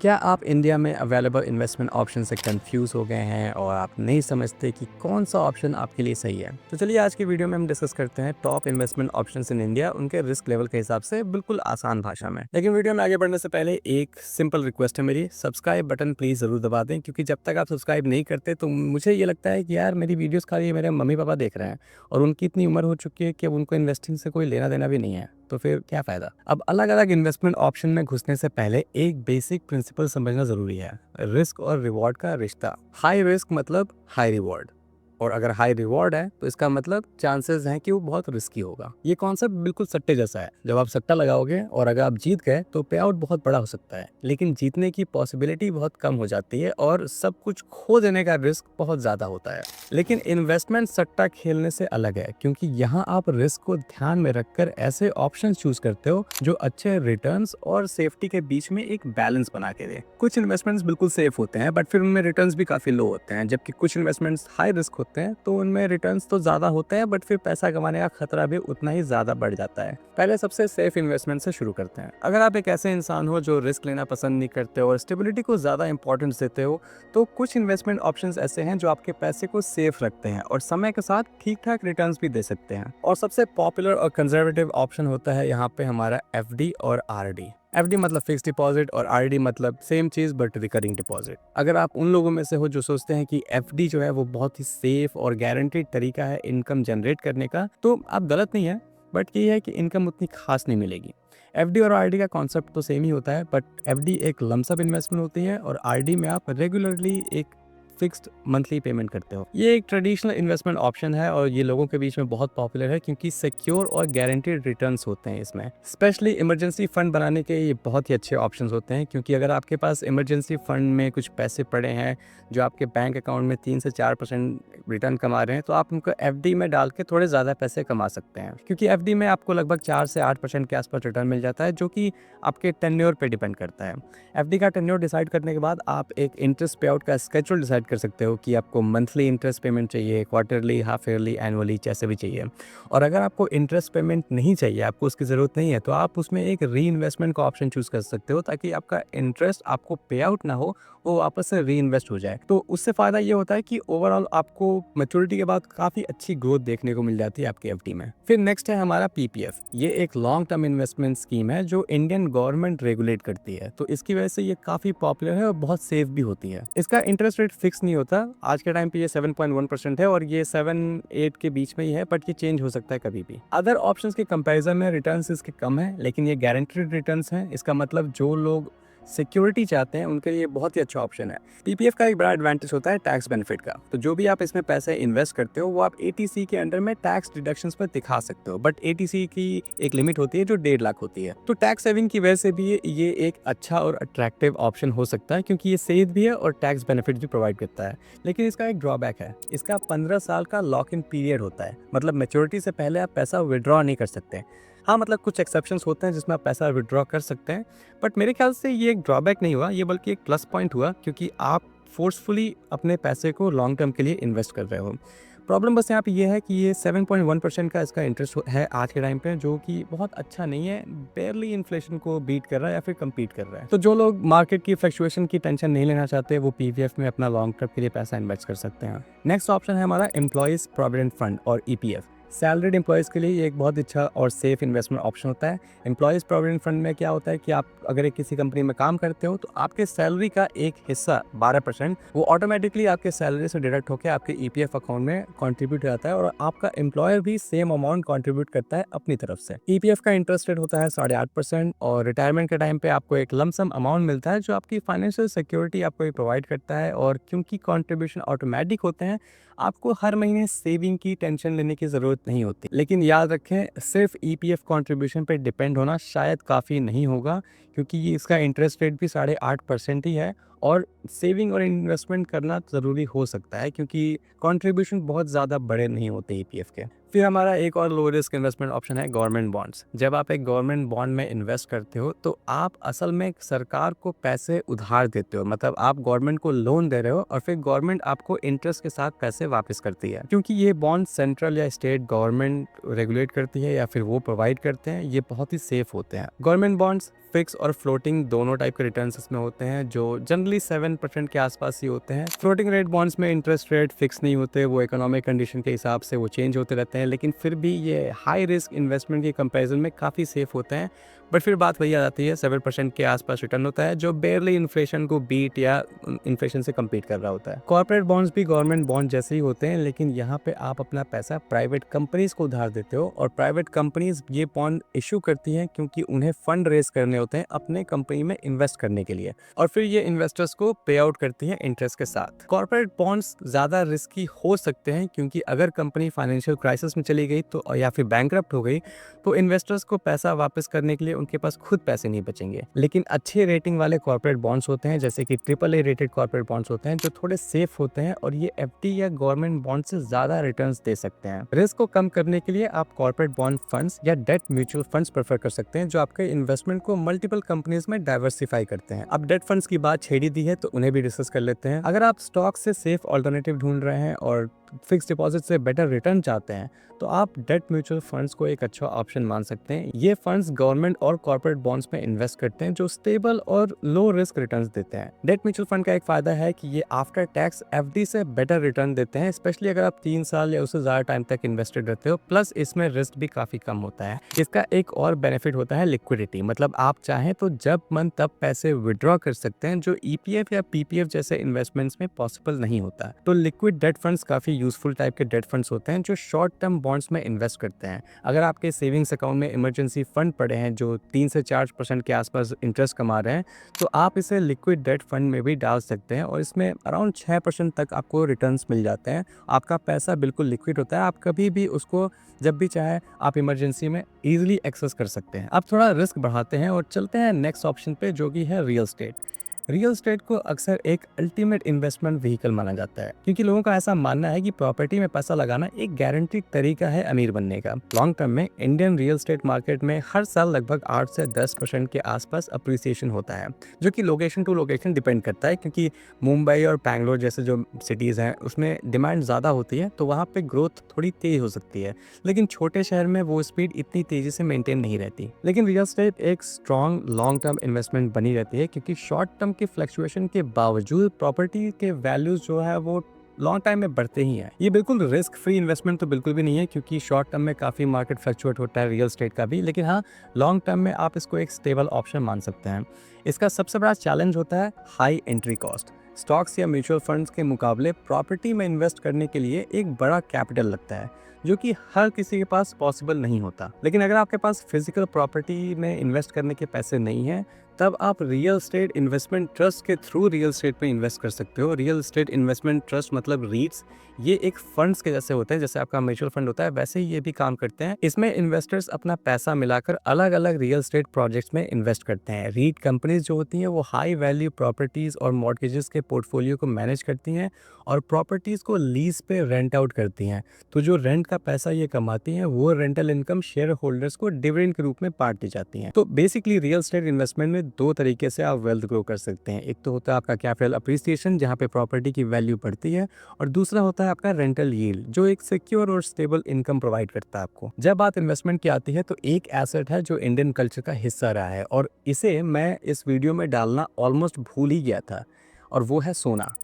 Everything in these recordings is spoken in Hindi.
क्या आप इंडिया में अवेलेबल इन्वेस्टमेंट ऑप्शन से कंफ्यूज हो गए हैं और आप नहीं समझते कि कौन सा ऑप्शन आपके लिए सही है? तो चलिए आज की वीडियो में हम डिस्कस करते हैं top investment options in India, उनके रिस्क लेवल के हिसाब से बिल्कुल आसान भाषा में। लेकिन वीडियो में आगे बढ़ने से पहले एक सिंपल रिक्वेस्ट है मेरी, सब्सक्राइब बटन प्लीज जरूर दबा दें, क्योंकि जब तक आप सब्सक्राइब नहीं करते तो मुझे ये लगता है कि यार मेरी वीडियोस खाली मेरे मम्मी पापा देख रहे हैं और उनकी इतनी उम्र हो चुकी है कि अब उनको इन्वेस्टिंग से कोई लेना देना भी नहीं है, तो फिर क्या फ़ायदा। अब अलग अलग इन्वेस्टमेंट ऑप्शन में घुसने से पहले एक बेसिक प्रिंसिपल समझना ज़रूरी है, रिस्क और रिवॉर्ड का रिश्ता। हाई रिस्क मतलब हाई रिवॉर्ड, और अगर हाई रिवॉर्ड है तो इसका मतलब चांसेस हैं कि वो बहुत रिस्की होगा। ये कॉन्सेप्ट बिल्कुल सट्टे जैसा है। जब आप सट्टा लगाओगे और अगर आप जीत गए तो पे आउट बहुत बड़ा हो सकता है, लेकिन जीतने की पॉसिबिलिटी बहुत कम हो जाती है और सब कुछ खो देने का रिस्क बहुत ज़्यादा होता है। लेकिन इन्वेस्टमेंट सट्टा खेलने से अलग है, क्योंकि यहाँ आप रिस्क को ध्यान में रखकर ऐसे ऑप्शन चूज करते हो जो अच्छे रिटर्न्स और सेफ्टी के बीच में एक बैलेंस बना के दे। कुछ इन्वेस्टमेंट्स बिल्कुल सेफ होते हैं बट फिर उनमें रिटर्न्स भी काफी लो होते हैं, जबकि कुछ इन्वेस्टमेंट्स हाई रिस्क होते हैं तो उनमें रिटर्न्स तो ज्यादा होते हैं बट फिर पैसा कमाने का खतरा भी उतना ही ज्यादा बढ़ जाता है। पहले सबसे सेफ इन्वेस्टमेंट से शुरू करते हैं। अगर आप एक ऐसे इंसान हो जो रिस्क लेना पसंद नहीं करते और स्टेबिलिटी को ज्यादा इंपॉर्टेंस देते हो, तो कुछ इन्वेस्टमेंट ऑप्शंस ऐसे हैं जो आपके पैसे को सेफ रखते हैं और समय के साथ ठीक ठाक रिटर्न्स भी दे सकते हैं। और सबसे पॉपुलर और कंजर्वेटिव ऑप्शन होता है यहाँ पे हमारा एफडी और आरडी। एफडी मतलब फिक्स डिपॉजिट और आरडी मतलब सेम चीज बट रिकरिंग डिपॉजिट। अगर आप उन लोगों में से हो जो सोचते हैं कि एफडी जो है वो बहुत ही सेफ और गारंटीड तरीका है इनकम जनरेट करने का, तो आप गलत नहीं है, बट ये है कि इनकम उतनी खास नहीं मिलेगी। एफडी और आरडी का कॉन्सेप्ट तो सेम ही होता है, बट एफडी एक लमसम इन्वेस्टमेंट होती है और आरडी में आप रेगुलरली एक फिक्स्ड मंथली पेमेंट करते हो। ये एक ट्रेडिशनल इन्वेस्टमेंट ऑप्शन है और ये लोगों के बीच में बहुत पॉपुलर है क्योंकि सिक्योर और गारंटीड रिटर्न्स होते हैं इसमें। स्पेशली इमरजेंसी फंड बनाने के ये बहुत ही अच्छे ऑप्शंस होते हैं, क्योंकि अगर आपके पास इमरजेंसी फंड में कुछ पैसे पड़े हैं जो आपके बैंक अकाउंट में 3 से 4% रिटर्न कमा रहे हैं, तो आप उनको एफडी में डाल के थोड़े ज़्यादा पैसे कमा सकते हैं, क्योंकि एफडी में आपको लगभग 4 से 8% के आसपास रिटर्न मिल जाता है, जो कि आपके टेन्योर पे डिपेंड करता है। एफडी का टेन्योर डिसाइड करने के बाद आप एक इंटरेस्ट पे आउट का स्केड्यूल डिसाइड कर सकते हो कि आपको मंथली इंटरेस्ट पेमेंट चाहिए, क्वार्टरली, हाफ ईयरली, एनुअली, जैसे भी चाहिए। और अगर आपको इंटरेस्ट पेमेंट नहीं चाहिए, आपको उसकी ज़रूरत नहीं है, तो आप उसमें एक री इन्वेस्टमेंट का ऑप्शन चूज़ कर सकते हो, ताकि आपका इंटरेस्ट आपको पे आउट ना हो, वो वापस से री इन्वेस्ट हो जाए। तो उससे फ़ायदा ये होता है कि ओवरऑल आपको मैच्योरिटी के बाद काफ़ी अच्छी ग्रोथ देखने को मिल जाती है आपकी एफडी में। फिर नेक्स्ट है हमारा पीपीएफ। ये एक लॉन्ग टर्म इन्वेस्टमेंट स्कीम है जो इंडियन गवर्नमेंट रेगुलेट करती है, तो इसकी वजह से ये काफ़ी पॉपुलर है और बहुत सेफ भी होती है। इसका इंटरेस्ट रेट फिक्स नहीं होता। आज के टाइम पे ये 7.1% है और ये 7-8 के बीच में ही है, बट ये चेंज हो सकता है कभी भी। अदर ऑप्शंस के कंपैरिजन में रिटर्न्स इसके कम है, लेकिन ये गारंटीड रिटर्न्स हैं। इसका मतलब जो लोग सिक्योरिटी चाहते हैं उनके लिए बहुत ही अच्छा ऑप्शन है। पीपीएफ का एक बड़ा एडवांटेज होता है टैक्स बेनिफिट का। तो जो भी आप इसमें पैसे इन्वेस्ट करते हो वो आप एटीसी के अंडर में टैक्स डिडक्शंस पर दिखा सकते हो, बट एटीसी की एक लिमिट होती है जो 1.5 लाख होती है। तो टैक्स सेविंग की वजह से भी ये एक अच्छा और अट्रैक्टिव ऑप्शन हो सकता है, क्योंकि ये सेफ भी है और टैक्स बेनिफिट भी प्रोवाइड करता है। लेकिन इसका एक ड्रॉबैक है, इसका 15 साल का लॉक इन पीरियड होता है, मतलब मैच्योरिटी से पहले आप पैसा विड्रॉ नहीं कर सकते। हाँ, मतलब कुछ एक्सेप्शंस होते हैं जिसमें आप पैसा विड्रॉ कर सकते हैं, बट मेरे ख्याल से ये एक ड्रॉबैक नहीं हुआ, ये बल्कि एक प्लस पॉइंट हुआ, क्योंकि आप फोर्सफुली अपने पैसे को लॉन्ग टर्म के लिए इन्वेस्ट कर रहे हो। प्रॉब्लम बस यहाँ पे ये है कि ये 7.1% का इसका इंटरेस्ट है आज के टाइम पे, जो कि बहुत अच्छा नहीं है, बेयरली इन्फ्लेशन को बीट कर रहा है या फिर कम्पीट कर रहा है। तो जो लोग मार्केट की फ्लक्चुएशन की टेंशन नहीं लेना चाहते वो पीपीएफ में अपना लॉन्ग टर्म के लिए पैसा इन्वेस्ट कर सकते हैं। नेक्स्ट ऑप्शन है हमारा एम्प्लॉयज़ प्रोविडेंट फंड और ईपीएफ। सैलरीड एम्प्लॉयज़ के लिए ये एक बहुत अच्छा और सेफ इन्वेस्टमेंट ऑप्शन होता है। एम्प्लॉयज़ प्रोविडेंट फंड में क्या होता है कि आप अगर एक किसी कंपनी में काम करते हो तो आपके सैलरी का एक हिस्सा 12% वो ऑटोमेटिकली आपके सैलरी से डिडक्ट होकर आपके ईपीएफ अकाउंट में कंट्रीब्यूट जाता है, और आपका एम्प्लॉयर भी सेम अमाउंट कंट्रीब्यूट करता है अपनी तरफ से। ईपीएफ का इंटरेस्ट रेट होता है 8.5%, और रिटायरमेंट के टाइम पे आपको एक लमसम अमाउंट मिलता है जो आपकी फाइनेंशियल सिक्योरिटी आपको प्रोवाइड करता है। और क्योंकि कॉन्ट्रीब्यूशन ऑटोमेटिक होते हैं, आपको हर महीने सेविंग की टेंशन लेने की ज़रूरत नहीं होती। लेकिन याद रखें, सिर्फ ईपीएफ कंट्रीब्यूशन पे डिपेंड होना शायद काफ़ी नहीं होगा, क्योंकि ये इसका इंटरेस्ट रेट भी 8.5% ही है, और सेविंग और इन्वेस्टमेंट करना ज़रूरी हो सकता है क्योंकि कंट्रीब्यूशन बहुत ज़्यादा बड़े नहीं होते ईपीएफ के। फिर हमारा एक और लो रिस्क इन्वेस्टमेंट ऑप्शन है गवर्नमेंट बॉन्ड्स। जब आप एक गवर्नमेंट बॉन्ड में इन्वेस्ट करते हो तो आप असल में सरकार को पैसे उधार देते हो, मतलब आप गवर्नमेंट को लोन दे रहे हो और फिर गवर्नमेंट आपको इंटरेस्ट के साथ पैसे वापस करती है। क्योंकि ये बॉन्ड सेंट्रल या स्टेट गवर्नमेंट रेगुलेट करती है या फिर वो प्रोवाइड करते हैं, ये बहुत ही सेफ होते हैं। गवर्नमेंट बॉन्ड्स फिक्स और फ्लोटिंग दोनों टाइप के रिटर्न्स इसमें होते हैं, जो जनरली 7% के आसपास ही होते हैं। फ्लोटिंग रेट बॉन्ड्स में इंटरेस्ट रेट फिक्स नहीं होते, वो इकोनॉमिक कंडीशन के हिसाब से वो चेंज होते रहते हैं, लेकिन फिर भी ये हाई रिस्क इन्वेस्टमेंट के कंपैरिजन में काफ़ी सेफ होते हैं। बट फिर बात वही आ जाती है, 7% के आसपास रिटर्न होता है, जो बेयरली इन्फ्लेशन को बीट या इन्फ्लेशन से कम्पीट कर रहा होता है। कॉर्पोरेट बॉन्ड्स भी गवर्नमेंट बॉन्ड जैसे ही होते हैं, लेकिन यहाँ पे आप अपना पैसा प्राइवेट कंपनीज को उधार देते हो, और प्राइवेट कंपनीज ये बॉन्ड इशू करती हैं क्योंकि उन्हें फंड रेज करने होते हैं अपने कंपनी में इन्वेस्ट करने के लिए, और फिर ये इन्वेस्टर्स को पे आउट करती हैं इंटरेस्ट के साथ। कॉर्पोरेट बॉन्ड्स ज़्यादा रिस्की हो सकते हैं क्योंकि अगर कंपनी फाइनेंशियल क्राइसिस में चली गई तो, या फिर बैंकरप्ट हो गई, तो इन्वेस्टर्स को पैसा वापस करने के लिए उनके पास खुद पैसे नहीं बचेंगे। लेकिन अच्छे रेटिंग वाले कॉर्पोरेट बॉन्ड्स होते हैं, जैसे कि AAA रेटेड कॉर्पोरेट बॉन्ड्स होते हैं, जो थोड़े सेफ होते हैं, और ये FD या गवर्नमेंट बॉन्ड से ज्यादा रिटर्न्स दे सकते हैं। रिस्क को कम करने के लिए आप कॉर्पोरेट बॉन्ड फंड्स या डेट म्यूचुअल फंड्स प्रेफर कर सकते हैं, जो आपके इन्वेस्टमेंट को मल्टीपल कंपनीज में डाइवर्सिफाई करते हैं। अब डेट फंड्स की बात छेड़ी दी है तो उन्हें भी डिस्कस कर लेते हैं। अगर आप स्टॉक से सेफ ऑल्टरनेटिव ढूंढ रहे हैं और फिक्स डिपॉजिट से बेटर रिटर्न चाहते हैं, तो आप डेट म्यूचुअल फंड्स को एक अच्छा ऑप्शन मान सकते हैं। ये फंड्स गवर्नमेंट और कॉर्पोरेट बॉन्ड्स में इन्वेस्ट करते हैं, जो स्टेबल और लो रिस्क रिटर्न्स देते हैं। डेट म्यूचुअल फंड का एक फायदा है कि ये आफ्टर टैक्स FD से बेटर रिटर्न देते हैं, स्पेशली अगर आप 3 साल या उससे ज्यादा टाइम तक इन्वेस्टेड रहते हो। प्लस इसमें रिस्क भी काफी कम होता है। इसका एक और बेनिफिट होता है लिक्विडिटी, मतलब आप चाहें तो जब मन तब पैसे विड्रॉ कर सकते हैं, जो EPF या PPF जैसे इन्वेस्टमेंट्स में पॉसिबल नहीं होता। तो लिक्विड डेट फंड्स काफी यूजफुल टाइप के डेट फंड्स होते हैं, जो शॉर्ट टर्म बॉन्ड्स में इन्वेस्ट करते हैं। अगर आपके सेविंग्स अकाउंट में इमरजेंसी फंड पड़े हैं जो 3 से 4% के आसपास इंटरेस्ट कमा रहे हैं, तो आप इसे लिक्विड डेट फंड में भी डाल सकते हैं, और इसमें अराउंड 6% तक आपको रिटर्न्स मिल जाते हैं। आपका पैसा बिल्कुल लिक्विड होता है, आप कभी भी उसको जब भी चाहे आप इमरजेंसी में इजीली एक्सेस कर सकते हैं। अब थोड़ा रिस्क बढ़ाते हैं और चलते हैं नेक्स्ट ऑप्शन पे, जो कि है रियल एस्टेट। रियल एस्टेट को अक्सर एक अल्टीमेट इन्वेस्टमेंट व्हीकल माना जाता है, क्योंकि लोगों का ऐसा मानना है कि प्रॉपर्टी में पैसा लगाना एक गारंटीड तरीका है अमीर बनने का। लॉन्ग टर्म में इंडियन रियल एस्टेट मार्केट में हर साल लगभग 8 से 10% के आसपास अप्रिसिएशन होता है, जो कि लोकेशन टू लोकेशन डिपेंड करता है, क्योंकि मुंबई और बैंगलोर जैसे जो सिटीज़ हैं उसमें डिमांड ज़्यादा होती है, तो वहाँ पे ग्रोथ थोड़ी तेज हो सकती है, लेकिन छोटे शहर में वो स्पीड इतनी तेज़ी से मेंटेन नहीं रहती। लेकिन रियल एस्टेट एक स्ट्रॉन्ग लॉन्ग टर्म इन्वेस्टमेंट बनी रहती है, क्योंकि शॉर्ट टर्म के फ्लक्चुएशन के बावजूद प्रॉपर्टी के वैल्यूज जो है वो लॉन्ग टाइम में बढ़ते ही हैं। ये बिल्कुल रिस्क फ्री इन्वेस्टमेंट तो बिल्कुल भी नहीं है, क्योंकि शॉर्ट टर्म में काफ़ी मार्केट फ्लक्चुएट होता है रियल एस्टेट का भी, लेकिन हाँ, लॉन्ग टर्म में आप इसको एक स्टेबल ऑप्शन मान सकते हैं। इसका सबसे बड़ा चैलेंज होता है हाई एंट्री कॉस्ट। स्टॉक्स या म्यूचुअल फंड्स के मुकाबले प्रॉपर्टी में इन्वेस्ट करने के लिए एक बड़ा कैपिटल लगता है, जो कि हर किसी के पास पॉसिबल नहीं होता। लेकिन अगर आपके पास फिजिकल प्रॉपर्टी में इन्वेस्ट करने के पैसे नहीं हैं, तब आप रियल एस्टेट इन्वेस्टमेंट ट्रस्ट के थ्रू रियल एस्टेट में इन्वेस्ट कर सकते हो। रियल एस्टेट इन्वेस्टमेंट ट्रस्ट मतलब रीट्स, ये एक फंड्स के जैसे होते हैं, जैसे आपका म्यूचुअल फंड होता है वैसे ही ये भी काम करते हैं। इसमें इन्वेस्टर्स अपना पैसा मिलाकर अलग अलग रियल एस्टेट प्रोजेक्ट्स में इन्वेस्ट करते हैं। रीट कंपनीज जो होती हैं वो हाई वैल्यू प्रॉपर्टीज और मॉर्गेजेस के पोर्टफोलियो को मैनेज करती हैं और प्रॉपर्टीज को लीज पे रेंट आउट करती हैं। तो जो रेंट का पैसा ये कमाती हैं वो रेंटल इनकम शेयर होल्डर्स को डिविडेंड के रूप में बांट दी जाती हैं। तो बेसिकली रियल एस्टेट इन्वेस्टमेंट में दो तरीके से आप वेल्थ ग्रो कर सकते हैं। एक तो होता है आपका कैपिटल अप्रिसिएशन, जहाँ पे प्रॉपर्टी की वैल्यू बढ़ती है, और दूसरा होता है आपका रेंटल यील्ड, जो एक सिक्योर और स्टेबल इनकम प्रोवाइड करता है आपको। जब बात इन्वेस्टमेंट की आती है तो एक एसेट है जो इंडियन कल्चर का हिस्सा रहा है, और इसे मैं इस वीडियो में डालना ऑलमोस्ट भूल ही गया था, और वो है सोना।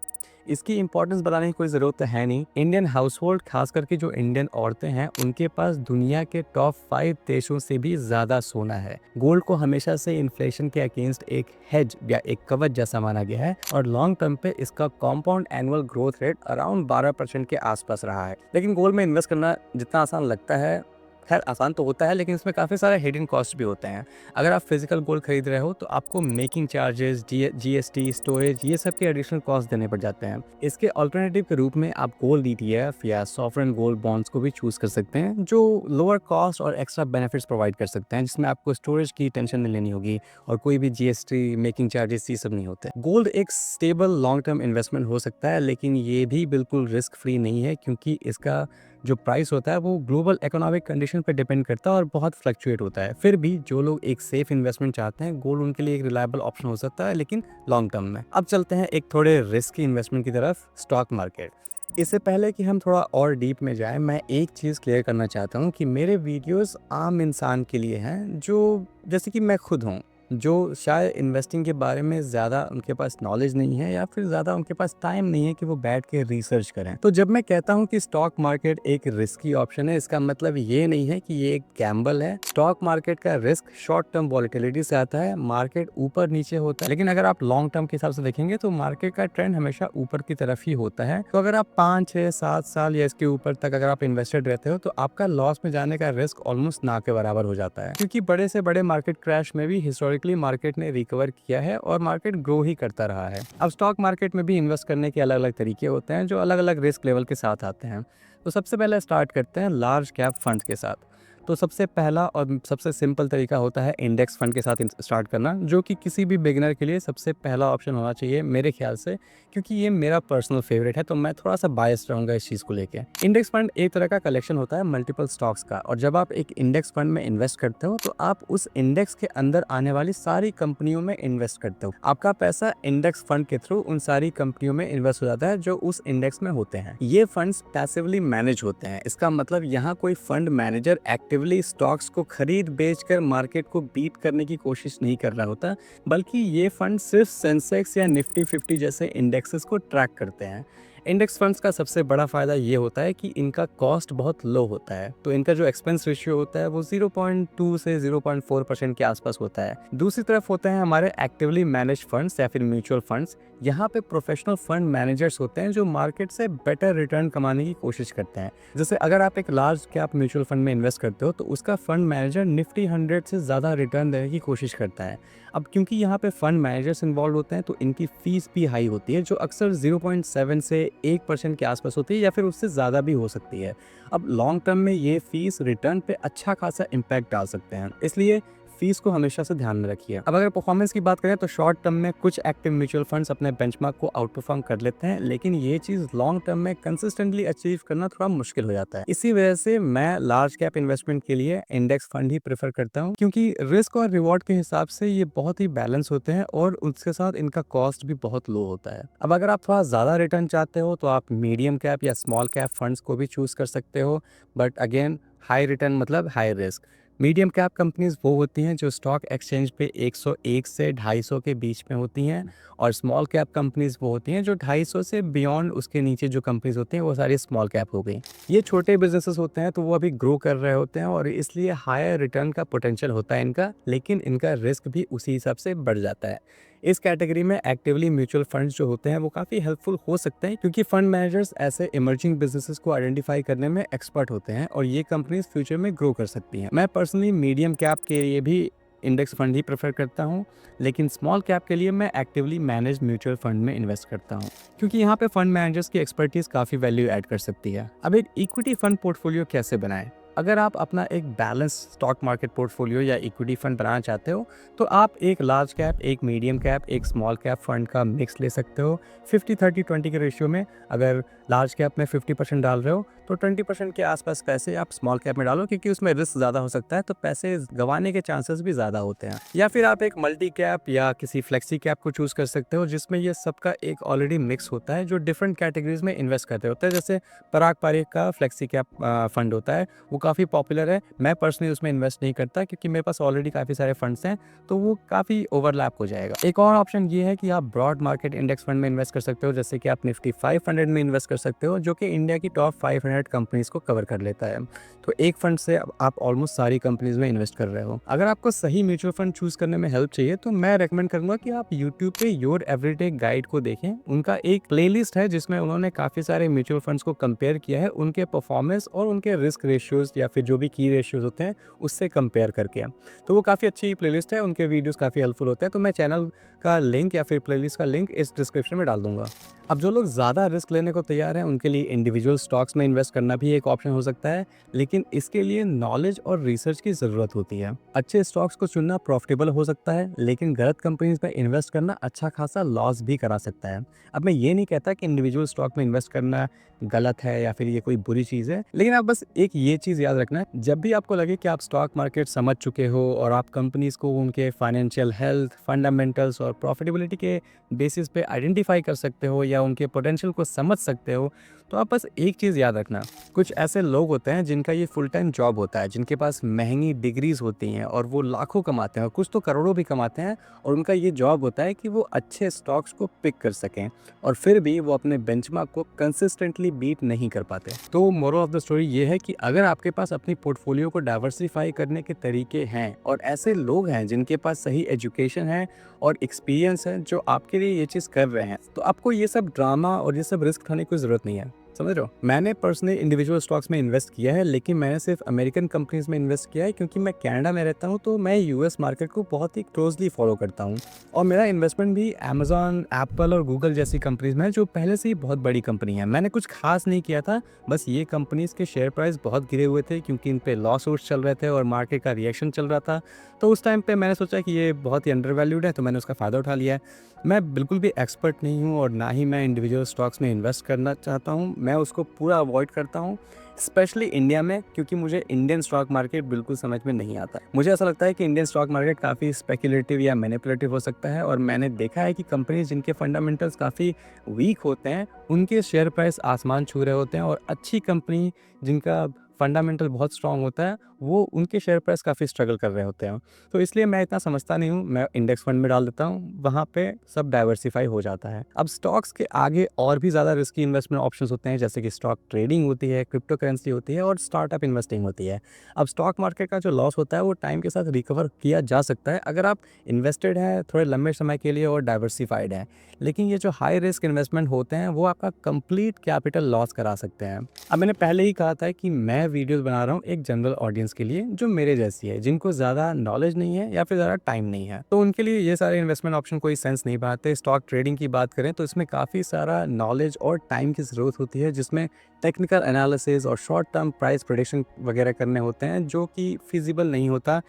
इसकी इंपॉर्टेंस बताने की कोई ज़रूरत है नहीं। इंडियन हाउस होल्ड, खास करके जो इंडियन औरतें हैं, उनके पास दुनिया के टॉप 5 देशों से भी ज़्यादा सोना है। गोल्ड को हमेशा से इन्फ्लेशन के अगेंस्ट एक हेज या एक कवच जैसा माना गया है, और लॉन्ग टर्म पे इसका compound annual growth rate around 12% के आसपास रहा है। लेकिन गोल्ड में इन्वेस्ट करना जितना आसान लगता है, खैर आसान तो होता है, लेकिन इसमें काफ़ी सारे हिडन कॉस्ट भी होते हैं। अगर आप फिजिकल गोल्ड खरीद रहे हो तो आपको मेकिंग चार्जेस, GST, स्टोरेज, ये सब के एडिशनल कॉस्ट देने पड़ जाते हैं। इसके अल्टरनेटिव के रूप में आप गोल्ड ETF या सॉवरेन गोल्ड बॉन्ड्स को भी चूज कर सकते हैं, जो लोअर कॉस्ट और एक्स्ट्रा बेनिफिट्स प्रोवाइड कर सकते हैं, जिसमें आपको स्टोरेज की टेंशन नहीं लेनी होगी और कोई भी GST, मेकिंग चार्जेस, ये सब नहीं होते। गोल्ड एक स्टेबल लॉन्ग टर्म इन्वेस्टमेंट हो सकता है, लेकिन ये भी बिल्कुल रिस्क फ्री नहीं है, क्योंकि इसका जो प्राइस होता है वो ग्लोबल इकोनॉमिक कंडीशन पर डिपेंड करता है और बहुत फ्लक्चुएट होता है। फिर भी जो लोग एक सेफ इन्वेस्टमेंट चाहते हैं, गोल्ड उनके लिए एक रिलायबल ऑप्शन हो सकता है, लेकिन लॉन्ग टर्म में। अब चलते हैं एक थोड़े रिस्की इन्वेस्टमेंट की तरफ, स्टॉक मार्केट। इससे पहले कि हम थोड़ा और डीप में जाएं, मैं एक चीज़ क्लियर करना चाहता हूं कि मेरे वीडियोस आम इंसान के लिए हैं, जो जैसे कि मैं खुद हूं। जो शायद इन्वेस्टिंग के बारे में ज़्यादा उनके पास नॉलेज नहीं है या फिर ज़्यादा उनके पास टाइम नहीं है कि वो बैठ के रिसर्च करें। तो जब मैं कहता हूँ कि स्टॉक मार्केट एक रिस्की ऑप्शन है, इसका मतलब ये नहीं है कि ये एक गैम्बल है। स्टॉक मार्केट का रिस्क शॉर्ट टर्म वॉलेटिलिटी से आता है, मार्केट ऊपर नीचे होता है, लेकिन अगर आप लॉन्ग टर्म के हिसाब से देखेंगे तो मार्केट का ट्रेंड हमेशा ऊपर की तरफ ही होता है। तो अगर आप 5, 6, 7 साल या इसके ऊपर तक अगर आप इन्वेस्टेड रहते हो तो आपका लॉस में जाने का रिस्क ऑलमोस्ट ना के बराबर हो जाता है, क्योंकि बड़े से बड़े मार्केट क्रैश में भी हिस्टोरिकली मार्केट ने रिकवर किया है और मार्केट ग्रो ही करता रहा है। अब स्टॉक मार्केट में भी इन्वेस्ट करने के अलग अलग तरीके होते हैं जो अलग अलग रिस्क लेवल के साथ आते हैं। तो सबसे पहले स्टार्ट करते हैं लार्ज कैप फंड के साथ। तो सबसे पहला और सबसे सिंपल तरीका होता है इंडेक्स फंड के साथ स्टार्ट करना, जो कि किसी भी बिगिनर के लिए सबसे पहला ऑप्शन होना चाहिए मेरे ख्याल से, क्योंकि ये मेरा पर्सनल फेवरेट है। तो मैं थोड़ा सा बायस्ड रहूँगा इस चीज़ को लेके। इंडेक्स फंड एक तरह का कलेक्शन होता है मल्टीपल स्टॉक्स का, और जब आप एक इंडेक्स फंड में इन्वेस्ट करते हो तो आप उस इंडेक्स के अंदर आने वाली सारी कंपनियों में इन्वेस्ट करते हो। आपका पैसा इंडेक्स फंड के थ्रू उन सारी कंपनियों में इन्वेस्ट हो जाता है जो उस इंडेक्स में होते हैं। ये फंड्स पैसिवली मैनेज होते हैं। इसका मतलब यहाँ कोई फंड मैनेजर एक्टिवली स्टॉक्स को खरीद बेच कर मार्केट को बीट करने की कोशिश नहीं कर रहा होता, बल्कि ये फंड सिर्फ सेंसेक्स या निफ्टी 50 जैसे इंडेक्सेस को ट्रैक करते हैं। इंडेक्स फंड्स का सबसे बड़ा फायदा ये होता है कि इनका कॉस्ट बहुत लो होता है, तो इनका जो एक्सपेंस रेशियो होता है वो 0.2 से 0.4% के आसपास होता है। दूसरी तरफ होते हैं हमारे एक्टिवली मैनेज फंड्स या फिर म्यूचुअल फंड्स। यहाँ पे प्रोफेशनल फंड मैनेजर्स होते हैं जो मार्केट से बेटर रिटर्न कमाने की कोशिश करते हैं। जैसे अगर आप एक लार्ज कैप म्यूचुअल फंड में इन्वेस्ट करते हो तो उसका फंड मैनेजर निफ्टी 100 से ज़्यादा रिटर्न देने की कोशिश करता है। अब क्योंकि यहाँ पे फंड मैनेजर्स इन्वॉल्व होते हैं तो इनकी फीस भी हाई होती है, जो अक्सर 0.7 से 1% के आसपास होती है या फिर उससे ज़्यादा भी हो सकती है। अब लॉन्ग टर्म में ये फीस रिटर्न पे अच्छा खासा इम्पैक्ट डाल सकते हैं, इसलिए फीस को हमेशा से ध्यान में रखिए। अब अगर परफॉर्मेंस की बात करें तो शॉर्ट टर्म में कुछ एक्टिव म्यूचुअल फंड्स अपने बेंचमार्क को आउट परफॉर्म कर लेते हैं, लेकिन ये चीज़ लॉन्ग टर्म में कंसिस्टेंटली अचीव करना थोड़ा मुश्किल हो जाता है। इसी वजह से मैं लार्ज कैप इन्वेस्टमेंट के लिए इंडेक्स फंड ही प्रेफर करता हूँ, क्योंकि रिस्क और रिवॉर्ड के हिसाब से ये बहुत ही बैलेंस होते हैं और उसके साथ इनका कॉस्ट भी बहुत लो होता है। अब अगर आप थोड़ा ज़्यादा रिटर्न चाहते हो तो आप मीडियम कैप या स्मॉल कैप फंड्स को भी चूज कर सकते हो, बट अगेन हाई रिटर्न मतलब high risk. Medium cap companies वो होती हैं जो स्टॉक एक्सचेंज पे 101 से 250 के बीच में होती हैं, और स्मॉल कैप कंपनीज वो होती हैं जो 250 से बियॉन्ड उसके नीचे जो कंपनीज होती हैं वो सारी स्मॉल कैप हो गई। ये छोटे बिजनेसेस होते हैं तो वो अभी ग्रो कर रहे होते हैं और इसलिए हायर रिटर्न का पोटेंशियल होता है इनका, लेकिन इनका रिस्क भी उसी हिसाब से बढ़ जाता है। इस कैटेगरी में एक्टिवली म्यूचुअल फंड्स जो होते हैं वो काफ़ी हेल्पफुल हो सकते हैं, क्योंकि फंड मैनेजर्स ऐसे इमर्जिंग बिजनेसेस को आइडेंटिफाई करने में एक्सपर्ट होते हैं और ये कंपनीज फ्यूचर में ग्रो कर सकती हैं। मैं पर्सनली मीडियम कैप के लिए भी इंडेक्स फंड ही प्रेफर करता हूँ, लेकिन स्मॉल कैप के लिए मैं एक्टिवली मैनेज म्यूचुअल फंड में इन्वेस्ट करता हूँ, क्योंकि यहाँ पे फंड मैनेजर्स की एक्सपर्टीज काफ़ी वैल्यू ऐड कर सकती है। अब एक इक्विटी फंड पोर्टफोलियो कैसे बनाएं? अगर आप अपना एक बैलेंस स्टॉक मार्केट पोर्टफोलियो या इक्विटी फंड बनाना चाहते हो तो आप एक लार्ज कैप, एक मीडियम कैप, एक स्मॉल कैप फंड का मिक्स ले सकते हो। 50-30-20 के रेशियो में अगर लार्ज कैप में 50% डाल रहे हो तो 20% के आसपास पैसे आप स्मॉल कैप में डालो, क्योंकि उसमें रिस्क ज़्यादा हो सकता है तो पैसे गंवाने के चांसेस भी ज़्यादा होते हैं। या फिर आप एक मल्टी कैप या किसी फ्लेक्सी कैप को चूज़ कर सकते हो जिसमें ये सबका एक ऑलरेडी मिक्स होता है, जो डिफरेंट कैटेगरीज में इन्वेस्ट करते होते हैं। जैसे पराग पारिक का फ्लेक्सी कैप फंड होता है, वो काफ़ी पॉपुलर है। मैं पर्सनली उसमें इन्वेस्ट नहीं करता क्योंकि मेरे पास ऑलरेडी काफ़ी सारे फंड्स हैं, तो वो काफ़ी ओवरलैप हो जाएगा। एक और ऑप्शन ये है कि आप ब्रॉड मार्केट इंडेक्स फंड में इन्वेस्ट कर सकते हो, जैसे कि आप निफ्टी 500 में इन्वेस्ट कर सकते हो, जो कि इंडिया की टॉप 500 कंपनीज को कवर कर लेता है। तो एक फंड से आप ऑलमोस्ट सारी कंपनीज में इन्वेस्ट कर रहे हो। अगर आपको सही म्यूचुअल फंड चूज करने में हेल्प चाहिए तो मैं रेकमेंड करूंगा कि आप यूट्यूब पे योर एवरीडे गाइड को देखें। उनका एक प्लेलिस्ट है जिसमें उन्होंने काफ़ी सारे म्यूचुअल फंड्स को कंपेयर किया है, उनके परफॉर्मेंस और उनके रिस्क रेशियोज या फिर जो भी की रेशियोज होते हैं उससे कंपेयर करके। तो वो काफ़ी अच्छी प्लेलिस्ट है, उनके वीडियोस काफ़ी हेल्पफुल होते हैं। तो मैं चैनल का लिंक या फिर प्लेलिस्ट का लिंक इस डिस्क्रिप्शन में डाल दूंगा। अब जो लोग ज़्यादा रिस्क लेने को तैयार हैं उनके लिए इंडिविजुअल स्टॉक्स में इन्वेस्ट करना भी एक ऑप्शन हो सकता है, लेकिन इसके लिए नॉलेज और रिसर्च की ज़रूरत होती है। अच्छे स्टॉक्स को चुनना प्रॉफिटेबल हो सकता है, लेकिन गलत कंपनीज में इन्वेस्ट करना अच्छा खासा लॉस भी करा सकता है। अब मैं ये नहीं कहता कि इंडिविजुअल स्टॉक में इन्वेस्ट करना गलत है या फिर ये कोई बुरी चीज़ है, लेकिन आप बस एक ये चीज़ याद रखना है, जब भी आपको लगे कि आप स्टॉक मार्केट समझ चुके हो और आप कंपनीज को उनके फाइनेंशियल हेल्थ, फंडामेंटल्स और प्रॉफिटेबिलिटी के बेसिस पे आइडेंटिफाई कर सकते हो या या उनके पोटेंशियल को समझ सकते हो, तो आप बस एक चीज़ याद रखना, कुछ ऐसे लोग होते हैं जिनका ये फुल टाइम जॉब होता है, जिनके पास महंगी डिग्रीज होती हैं और वो लाखों कमाते हैं और कुछ तो करोड़ों भी कमाते हैं, और उनका ये जॉब होता है कि वो अच्छे स्टॉक्स को पिक कर सकें, और फिर भी वो अपने बेंचमार्क को कंसिस्टेंटली बीट नहीं कर पाते। तो मोरल ऑफ द स्टोरी ये है कि अगर आपके पास अपनी पोर्टफोलियो को डाइवर्सिफाई करने के तरीके हैं और ऐसे लोग हैं जिनके पास सही एजुकेशन है और एक्सपीरियंस है जो आपके लिए ये चीज़ कर रहे हैं, तो आपको ये सब ड्रामा और ये सब रिस्क उठाने की कोई ज़रूरत नहीं है। समझ रहे हो? मैंने पर्सनली इंडिविजुअल स्टॉक्स में इन्वेस्ट किया है, लेकिन मैंने सिर्फ अमेरिकन कंपनीज में इन्वेस्ट किया है क्योंकि मैं कनाडा में रहता हूँ, तो मैं यूएस मार्केट को बहुत ही क्लोजली फॉलो करता हूँ। और मेरा इन्वेस्टमेंट भी अमेजॉन, एप्पल और गूगल जैसी कंपनीज में है जो पहले से ही बहुत बड़ी कंपनी है। मैंने कुछ खास नहीं किया था, बस ये कंपनीज के शेयर प्राइस बहुत गिरे हुए थे क्योंकि इन पे लॉ सूट्स चल रहे थे और मार्केट का रिएक्शन चल रहा था। तो उस टाइम पे मैंने सोचा कि ये बहुत ही अंडर वैल्यूड है, तो मैंने उसका फ़ायदा उठा लिया है। मैं बिल्कुल भी एक्सपर्ट नहीं हूँ और ना ही मैं इंडिविजुअल स्टॉक्स में इन्वेस्ट करना चाहता हूँ। मैं उसको पूरा अवॉइड करता हूँ, स्पेशली इंडिया में, क्योंकि मुझे इंडियन स्टॉक मार्केट बिल्कुल समझ में नहीं आता। मुझे ऐसा लगता है कि इंडियन स्टॉक मार्केट काफ़ी स्पेकुलेटिव या मैनिपुलेटिव हो सकता है, और मैंने देखा है कि कंपनीज जिनके फंडामेंटल्स काफ़ी वीक होते हैं उनके शेयर प्राइस आसमान छू रहे होते हैं, और अच्छी कंपनी जिनका फंडामेंटल बहुत स्ट्रांग होता है वो उनके शेयर प्राइस काफ़ी स्ट्रगल कर रहे होते हैं। तो इसलिए मैं इतना समझता नहीं हूँ, मैं इंडेक्स फंड में डाल देता हूँ, वहाँ पे सब डाइवर्सिफाई हो जाता है। अब स्टॉक्स के आगे और भी ज़्यादा रिस्की इन्वेस्टमेंट ऑप्शंस होते हैं, जैसे कि स्टॉक ट्रेडिंग होती है, क्रिप्टो करेंसी होती है और स्टार्टअप इन्वेस्टिंग होती है। अब स्टॉक मार्केट का जो लॉस होता है वो टाइम के साथ रिकवर किया जा सकता है अगर आप इन्वेस्टेड हैं थोड़े लंबे समय के लिए और डाइवर्सिफाइड हैं, लेकिन ये जो हाई रिस्क इन्वेस्टमेंट होते हैं वो आपका कंप्लीट कैपिटल लॉस करा सकते हैं। अब मैंने पहले ही कहा था कि मैं वीडियोस बना रहा हूँ एक जनरल ऑडियंस के लिए जो मेरे जैसी है, जिनको ज़्यादा नॉलेज नहीं है या फिर ज़्यादा टाइम नहीं है, तो उनके लिए ये सारे इन्वेस्टमेंट ऑप्शन कोई सेंस नहीं पाते। स्टॉक ट्रेडिंग की बात करें तो इसमें काफ़ी सारा नॉलेज और टाइम की ज़रूरत होती है, जिसमें टेक्निकल एनालिसिस और शॉर्ट टर्म प्राइस प्रेडिक्शन वगैरह करने होते हैं, जो कि फिजिबल नहीं होता,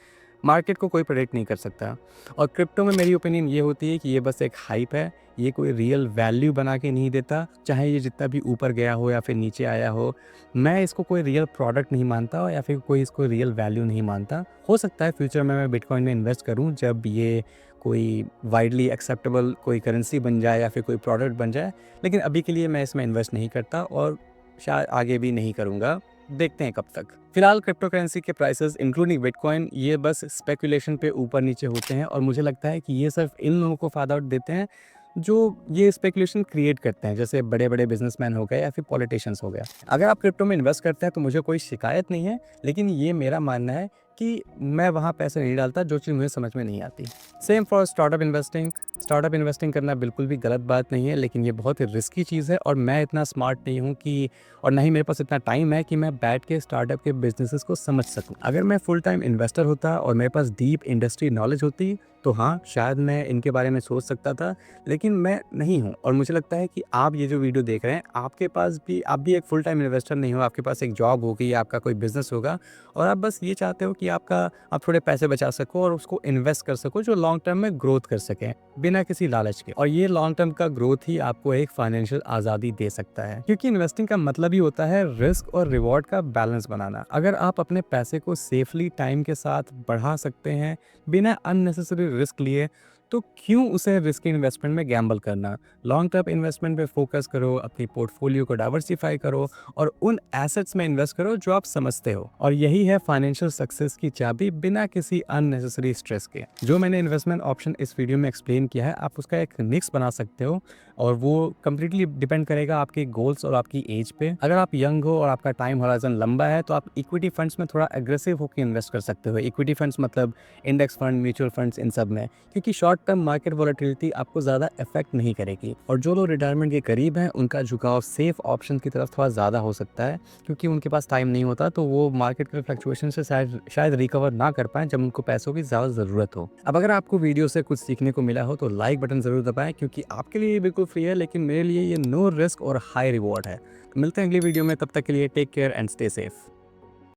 मार्केट को कोई प्रेडिक्ट नहीं कर सकता। और क्रिप्टो में मेरी ओपिनियन ये होती है कि ये बस एक हाइप है, ये कोई रियल वैल्यू बना के नहीं देता, चाहे ये जितना भी ऊपर गया हो या फिर नीचे आया हो। मैं इसको कोई रियल प्रोडक्ट नहीं मानता या फिर कोई इसको रियल वैल्यू नहीं मानता। हो सकता है फ्यूचर में मैं बिटकॉइन में इन्वेस्ट करूं जब ये कोई वाइडली एक्सेप्टेबल कोई करेंसी बन जाए या फिर कोई प्रोडक्ट बन जाए, लेकिन अभी के लिए मैं इसमें इन्वेस्ट नहीं करता और शायद आगे भी नहीं करूँगा। देखते हैं कब तक। फिलहाल क्रिप्टो करेंसी के प्राइसेस इंक्लूडिंग बिटकॉइन ये बस स्पेकुलेशन पे ऊपर नीचे होते हैं, और मुझे लगता है कि ये सिर्फ इन लोगों को फ़ायदा देते हैं जो ये स्पेकुलेशन क्रिएट करते हैं, जैसे बड़े-बड़े बिजनेसमैन हो गए या फिर पॉलिटिशियंस हो गए। अगर आप क्रिप्टो में इन्वेस्ट करते हैं तो मुझे कोई शिकायत नहीं है, लेकिन ये मेरा मानना है कि मैं वहाँ पैसे नहीं डालता जो चीज़ मुझे समझ में नहीं आती। Same for startup investing. Startup investing करना बिल्कुल भी गलत बात नहीं है, लेकिन ये बहुत ही रिस्की चीज़ है, और मैं इतना स्मार्ट नहीं हूँ कि, और ना ही मेरे पास इतना टाइम है कि मैं बैठ के स्टार्टअप के बिजनेसेस को समझ सकूँ। अगर मैं फुल टाइम इन्वेस्टर होता और मेरे पास डीप इंडस्ट्री नॉलेज होती तो हाँ, शायद मैं इनके बारे में सोच सकता था, लेकिन मैं नहीं हूँ। और मुझे लगता है कि आप ये जो वीडियो देख रहे हैं, आपके पास भी, आप भी एक फुल टाइम इन्वेस्टर नहीं हो, आपके पास एक जॉब होगी या आपका कोई बिजनेस होगा, और आप बस ये चाहते हो कि आप थोड़े पैसे बचा सको और उसको इन्वेस्ट कर सको जो लॉन्ग टर्म में ग्रोथ कर सकें बिना किसी लालच के। और ये लॉन्ग टर्म का ग्रोथ ही आपको एक फाइनेंशियल आज़ादी दे सकता है, क्योंकि इन्वेस्टिंग का मतलब ही होता है रिस्क और रिवॉर्ड का बैलेंस बनाना। अगर आप अपने पैसे को सेफली टाइम के साथ बढ़ा सकते हैं बिना अननेसेसरी रिस्क लिए, तो क्यों उसे रिस्की इन्वेस्टमेंट में गैम्बल करना। लॉन्ग टर्म इन्वेस्टमेंट पे फोकस करो, अपनी पोर्टफोलियो को डाइवर्सिफाई करो और उन एसेट्स में इन्वेस्ट करो जो आप समझते हो, और यही है फाइनेंशियल सक्सेस की चाबी बिना किसी अननेसेसरी स्ट्रेस के। जो मैंने इन्वेस्टमेंट ऑप्शन इस वीडियो में एक्सप्लेन किया है, आप उसका एक मिक्स बना सकते हो, और वो कम्प्लीटली डिपेंड करेगा आपके गोल्स और आपकी एज पे। अगर आप यंग हो और आपका टाइम होराइजन लंबा है तो आप इक्विटी फंड्स में थोड़ा एग्रेसिव होकर इन्वेस्ट कर सकते हो। इक्विटी फंड्स मतलब इंडेक्स फंड, म्यूचुअल फंड्स, इन सब में, क्योंकि शॉर्ट टर्म मार्केट वॉलेटिलिटी आपको ज़्यादा इफेक्ट नहीं करेगी। और जो लोग रिटायरमेंट के करीब हैं उनका झुकाव सेफ ऑप्शन की तरफ थोड़ा ज़्यादा हो सकता है, क्योंकि उनके पास टाइम नहीं होता, तो वो मार्केट के फ्लक्चुएशन से शायद रिकवर ना कर पाएं जब उनको पैसों की ज़्यादा ज़रूरत हो। अब अगर आपको वीडियो से कुछ सीखने को मिला हो तो लाइक बटन ज़रूर दबाएं, क्योंकि आपके लिए ये बिल्कुल फ्री है, लेकिन मेरे लिए ये नो रिस्क और हाई रिवॉर्ड है। मिलते हैं अगली वीडियो में, तब तक के लिए take care and stay safe.